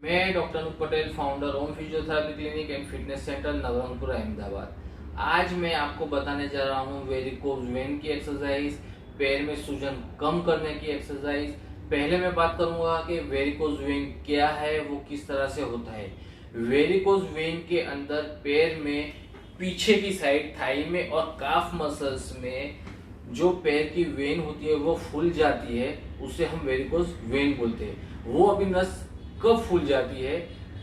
मैं doctor Anup Patel, founder Om physiotherapy clinic and fitness centre Navrangpur Ahmedabad. आज मैं आपको बताने जा रहा हूँ वेरिकोज वेन की एक्सरसाइज, पैर में सूजन कम करने की एक्सरसाइज। पहले मैं बात करूंगा कि वेरिकोज वेन क्या है, वो किस तरह से होता है। वेरिकोज वेन के अंदर पैर में पीछे की साइड थाई में और काफ मसल्स में जो पैर की वेन होती है वो फूल जाती है, उसे हम वेरिकोज वेन बोलते हैं। वो अभी नस कब फूल जाती है?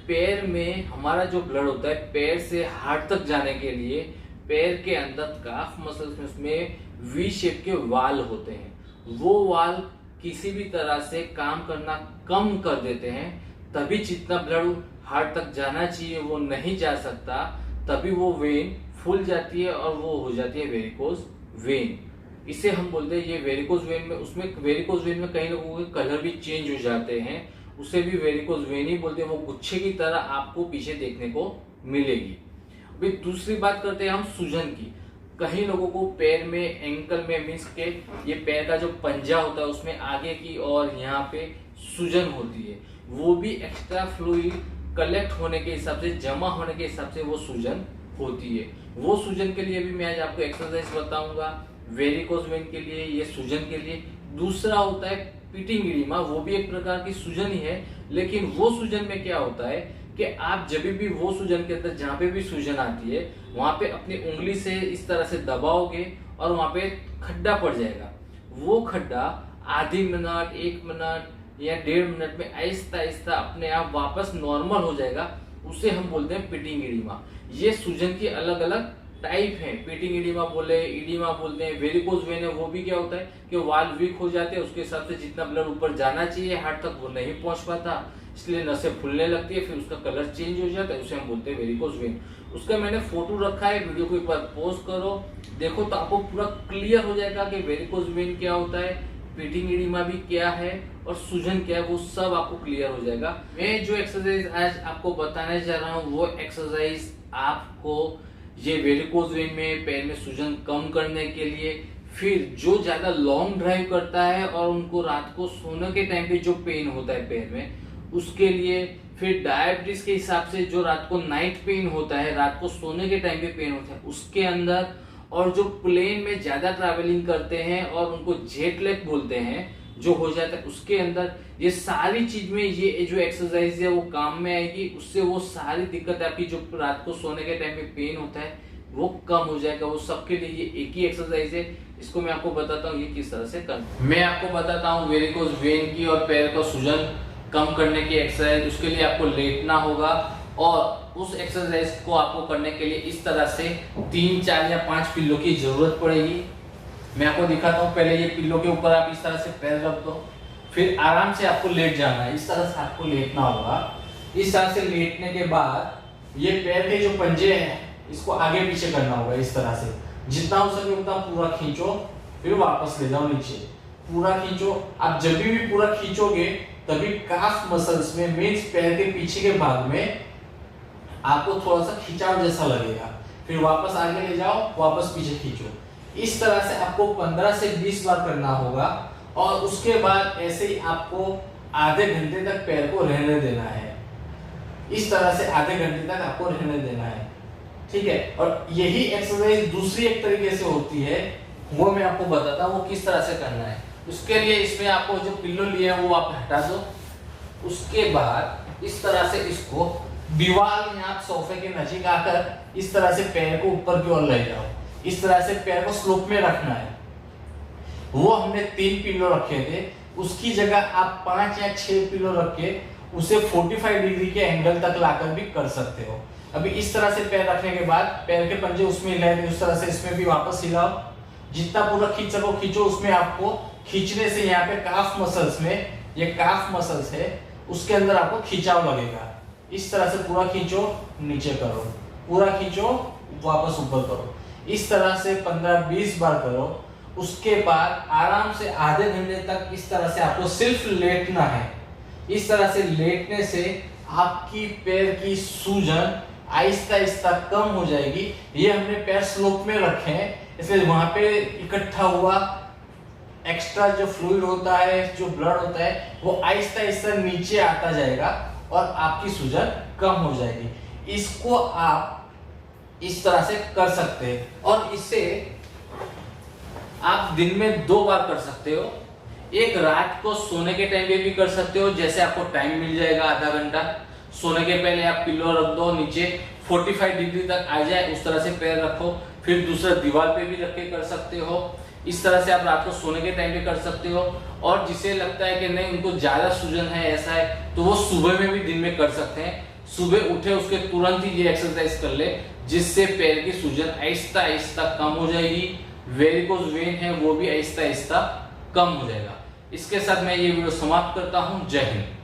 पैर में हमारा जो ब्लड होता है पैर से हार्ट तक जाने के लिए पैर के अंदर काफ मसल्स में उसमें वी शेप के वाल होते हैं। वो वाल किसी भी तरह से काम करना कम कर देते हैं, तभी जितना ब्लड हार्ट तक जाना चाहिए वो नहीं जा सकता, तभी वो वेन फूल जाती है और वो हो जाती है वेरिकोज वेन। इसे हम बोलते हैं ये वेरिकोज वेन में। उसमें वेरिकोज वेन में कई लोगों के कलर भी चेंज हो जाते हैं, उसे भी वेरिकोज वेन ही बोलते हैं। वो गुच्छे की तरह आपको पीछे देखने को मिलेगी। अभी दूसरी बात करते हैं हम सूजन की। कई लोगों को पैर में, एंकल में, मीन्स के ये पैर का जो पंजा होता है उसमें आगे की और यहाँ पे सूजन होती है। वो भी एक्स्ट्रा फ्लूइड कलेक्ट होने के हिसाब से, जमा होने के हिसाब से वो सूजन होती है। वो सूजन के लिए भी मैं आज आपको एक्सरसाइज बताऊंगा, वेरिकोज वेन के लिए, ये सूजन के लिए। दूसरा होता है पिटिंग इडिमा, वो भी एक प्रकार की सूजन ही है, लेकिन वो सूजन में क्या होता है कि आप जब भी वो सूजन के अंदर जहां पे भी सूजन आती है वहां पे अपनी उंगली से इस तरह से दबाओगे और वहां पे खड्डा पड़ जाएगा। वो खड्डा आधी मिनट, 1 मिनट या 1.5 मिनट में आहिस्ता आहिस्ता अपने आप वापस नॉर्मल हो जाएगा। उसे हम बोलते हैं पिटिंग इडिमा। ये सूजन की अलग अलग टाइप है। पिटिंग इडिमा बोलते हैं। वेरिकोज वेन है, वो भी क्या होता है कि वाल वीक हो जाते हैं, उसके हिसाब से जितना ब्लड ऊपर जाना चाहिए हार्ट तक वो नहीं पहुंच पाता, इसलिए नसें फूलने लगती है, फिर उसका कलर चेंज हो जाता है, उसे हम बोलते हैं वेरिकोज वेन। उसका मैंने फोटो रखा है, वीडियो को एक बार पॉज करो, देखो तो आपको पूरा क्लियर हो जाएगा कि वेरिकोज वेन क्या होता है, पिटिंग इडिमा भी क्या है और सूजन क्या है, वो सब आपको क्लियर हो जाएगा। मैं जो एक्सरसाइज आज आपको बताने जा रहा हूँ वो एक्सरसाइज आपको ये वेरिकोज वेन में पैर में सूजन कम करने के लिए, फिर जो ज्यादा लॉन्ग ड्राइव करता है और उनको रात को सोने के टाइम पे जो पेन होता है पैर में उसके लिए, फिर डायबिटीज के हिसाब से जो रात को नाइट पेन होता है, रात को सोने के टाइम पे पेन होता है उसके अंदर, और जो प्लेन में ज्यादा ट्रैवलिंग करते हैं और उनको जेट लैग बोलते हैं जो हो जाता है उसके अंदर, ये सारी चीज में ये जो एक्सरसाइज है वो काम में आएगी। उससे वो सारी दिक्कत आपकी जो रात को सोने के टाइम पे पेन होता है वो कम हो जाएगा। वो सबके लिए ये एक ही एक्सरसाइज है। इसको मैं आपको बताता हूँ ये किस तरह से करना है। मैं आपको बताता हूँ वेरिकोज वेन की और पैर का सूजन कम करने की एक्सरसाइज। उसके लिए आपको लेटना होगा और उस एक्सरसाइज को आपको करने के लिए इस तरह से 3, 4 या 5 पिल्लो की जरूरत पड़ेगी। मैं आपको दिखाता हूँ। पहले ये पिल्लो के ऊपर आप इस तरह से पैर रख दो, फिर आराम से आपको लेट जाना है। इस तरह से आपको लेटना होगा। इस तरह से लेटने के बाद ये पैर के जो पंजे हैं इसको आगे पीछे करना होगा इस तरह से। जितना हो सके उतना पूरा खींचो, फिर वापस ले जाओ नीचे, पूरा खींचो। आप जब भी पूरा खींचोगे तभी काफ मसल्स में, मीन्स पैर के पीछे के भाग में आपको थोड़ा सा खिंचाव जैसा लगेगा। फिर वापस आगे ले जाओ, वापस पीछे खींचो। इस तरह से आपको 15 से 20 बार करना होगा और उसके बाद ऐसे ही आपको आधे घंटे तक पैर को रहने देना है। इस तरह से आधे घंटे तक आपको रहने देना है, ठीक है। और यही एक्सरसाइज दूसरी एक तरीके से होती है, वो मैं आपको बताता हूँ वो किस तरह से करना है। उसके लिए इसमें आपको जो पिल्लो लिए है वो आप हटा दो। उसके बाद इस तरह से इसको दीवार या सोफे के नजीक आकर इस तरह से पैर को ऊपर की ओर ले जाओ। इस तरह से पैर को स्लोप में रखना है। वो हमने 3 पिल्लो रखे थे, उसकी जगह आप 5 या 6 पिल्लो रख के उसे 45 डिग्री के एंगल तक लाकर भी कर सकते हो। अभी इस तरह से पैर रखने के बाद पैर के पंजे उसमें हिलाए, उस तरह से इसमें भी वापस हिलाओ। जितना पूरा खींच सको खींचो। उसमें आपको खींचने से यहाँ पे काफ मसल्स में, ये काफ मसल्स है उसके अंदर आपको खिंचाव लगेगा। इस तरह से पूरा खींचो, नीचे करो, पूरा खींचो, वापस ऊपर करो। इस तरह से 15-20 बार करो। उसके बाद आराम से आधे घंटे तक इस तरह से आपको सिर्फ लेटना है। इस तरह से लेटने से आपकी पैर की सूजन आहिस्ता आहिस्ता कम हो जाएगी। ये हमने पैर स्लोप में रखे हैं, इसलिए वहां पे इकट्ठा हुआ एक्स्ट्रा जो फ्लूइड होता है, जो ब्लड होता है, वो आहिस्ता आहिस्ता नीचे आता जाएगा और आपकी सूजन कम हो जाएगी। इसको आप इस तरह से कर सकते हैं और इसे आप दिन में 2 बार कर सकते हो। एक रात को सोने के टाइम पे भी कर सकते हो, जैसे आपको टाइम मिल जाएगा आधा घंटा, सोने के पहले आप पिल्लो रख दो नीचे 45 डिग्री तक आ जाए उस तरह से पैर रखो, फिर दूसरा दीवार पे भी रख के कर सकते हो। इस तरह से आप रात को सोने के टाइम पे कर सकते हो। और जिसे लगता है कि नहीं उनको ज्यादा सूजन है ऐसा है, तो वो सुबह में भी दिन में कर सकते हैं। सुबह उठे उसके तुरंत ही ये एक्सरसाइज कर ले, जिससे पैर की सूजन आहिस्ता आहिस्ता कम हो जाएगी। वेरिकोज वेन है वो भी आहिस्ता आहिस्ता कम हो जाएगा। इसके साथ मैं ये वीडियो समाप्त करता हूँ। जय हिंद।